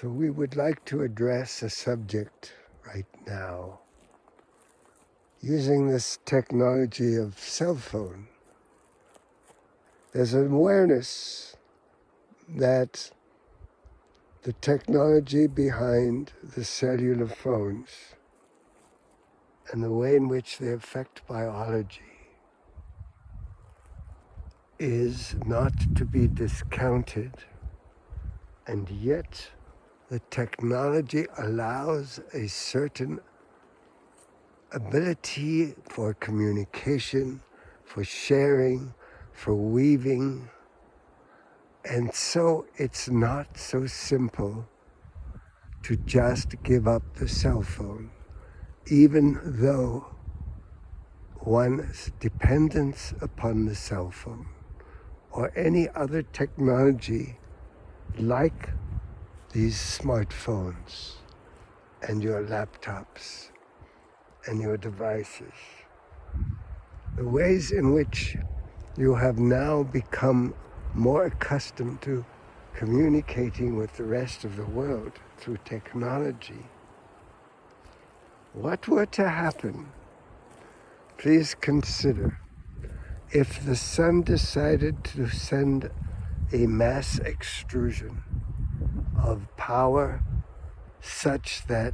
So we would like to address a subject right now using this technology of cell phone. There's an awareness that the technology behind the cellular phones and the way in which they affect biology is not to be discounted, and yet the technology allows a certain ability for communication, for sharing, for weaving. And so it's not so simple to just give up the cell phone, even though one's dependence upon the cell phone or any other technology like these smartphones and your laptops and your devices, the ways in which you have now become more accustomed to communicating with the rest of the world through technology. What were to happen? Please consider if the sun decided to send a mass extrusion of power such that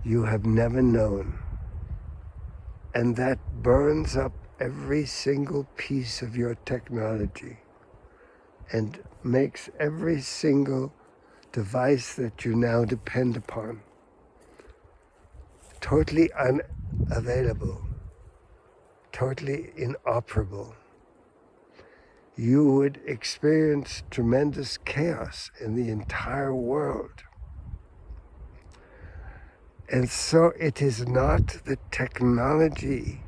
you have never known, and that burns up every single piece of your technology and makes every single device that you now depend upon totally unavailable, totally inoperable. You would experience tremendous chaos in the entire world. And so it is not the technology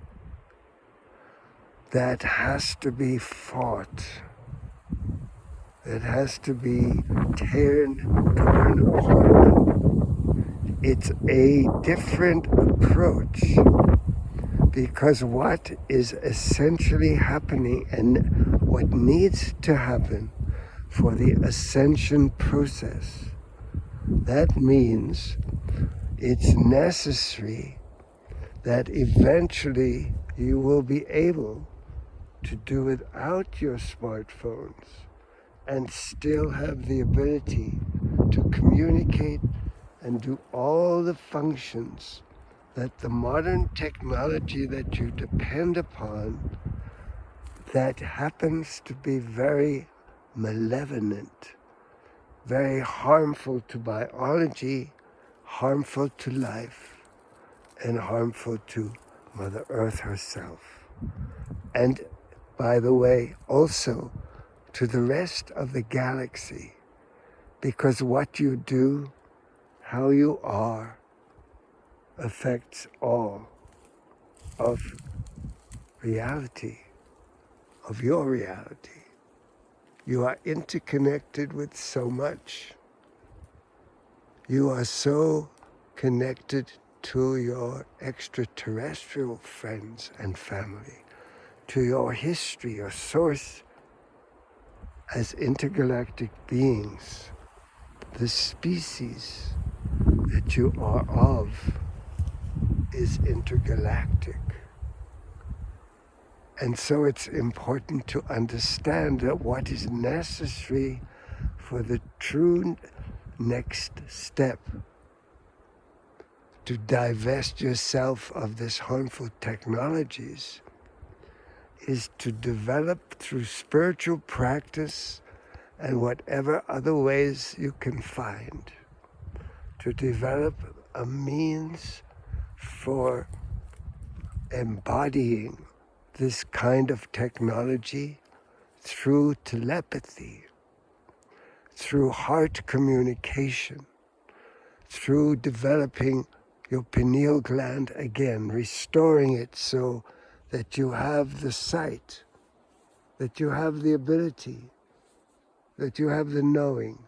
that has to be fought, that has to be torn apart. It's a different approach, because what is essentially happening and what needs to happen for the ascension process, that means it's necessary that eventually you will be able to do without your smartphones and still have the ability to communicate and do all the functions that the modern technology that you depend upon, that happens to be very malevolent, very harmful to biology, harmful to life, and harmful to Mother Earth herself. And by the way, also to the rest of the galaxy, because what you do, how you are, affects all of reality, of your reality. You are interconnected with so much. You are so connected to your extraterrestrial friends and family, to your history, your source as intergalactic beings, the species that you are of is intergalactic. And so it's important to understand that what is necessary for the true next step to divest yourself of this harmful technologies is to develop through spiritual practice and whatever other ways you can find, to develop a means for embodying this kind of technology through telepathy, through heart communication, through developing your pineal gland again, restoring it so that you have the sight, that you have the ability, that you have the knowing,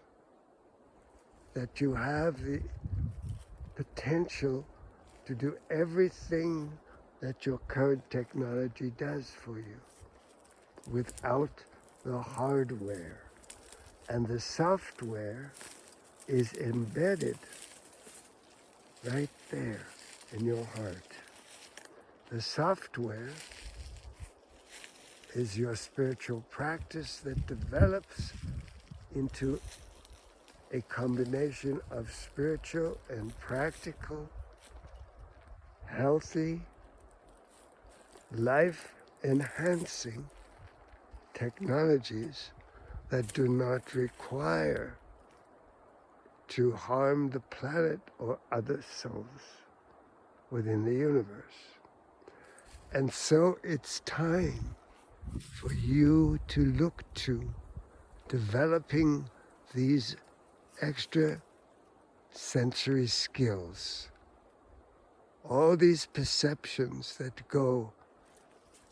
that you have the potential to do everything that your current technology does for you without the hardware. And the software is embedded right there in your heart. The software is your spiritual practice that develops into a combination of spiritual and practical, healthy, life-enhancing technologies that do not require to harm the planet or other souls within the universe. And so it's time for you to look to developing these extra sensory skills, all these perceptions that go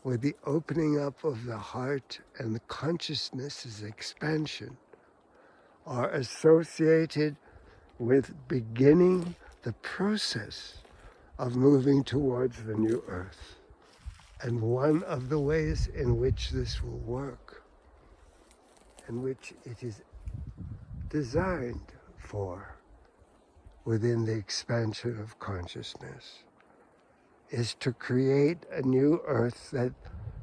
with the opening up of the heart and the consciousness's expansion are associated with beginning the process of moving towards the new earth. And one of the ways in which this will work, in which it is designed for within the expansion of consciousness, is to create a new earth that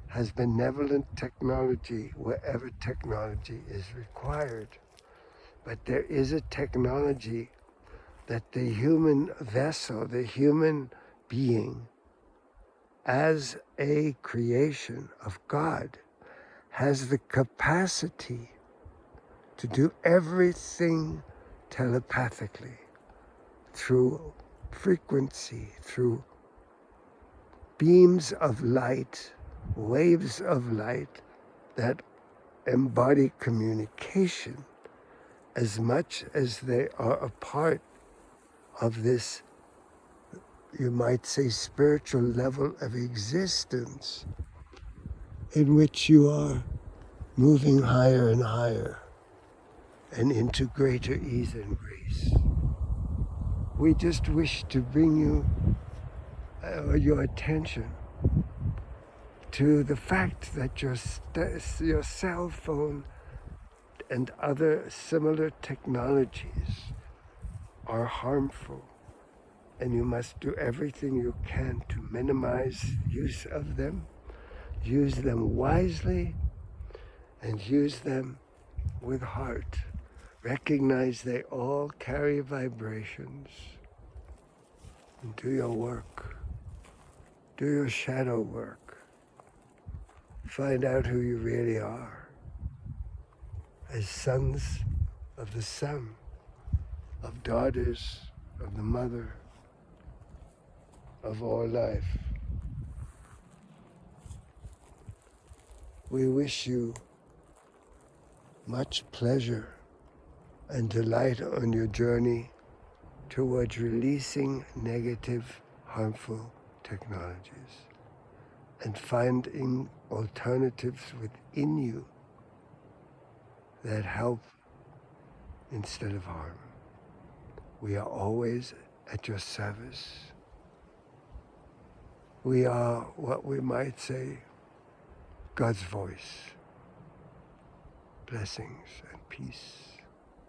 has benevolent technology wherever technology is required. But there is a technology that the human vessel, the human being, as a creation of God, has the capacity to do everything telepathically, through frequency, through beams of light, waves of light that embody communication as much as they are a part of this, you might say, spiritual level of existence in which you are moving higher and higher and into greater ease and grace. We just wish to bring you your attention to the fact that your cell phone and other similar technologies are harmful, and you must do everything you can to minimize use of them, use them wisely, and use them with heart. Recognize they all carry vibrations. And do your work. Do your shadow work. Find out who you really are as sons of the sun, of daughters of the mother, of all life. We wish you much pleasure and delight on your journey towards releasing negative, harmful technologies and finding alternatives within you that help instead of harm. We are always at your service. We are what we might say God's voice. Blessings and peace.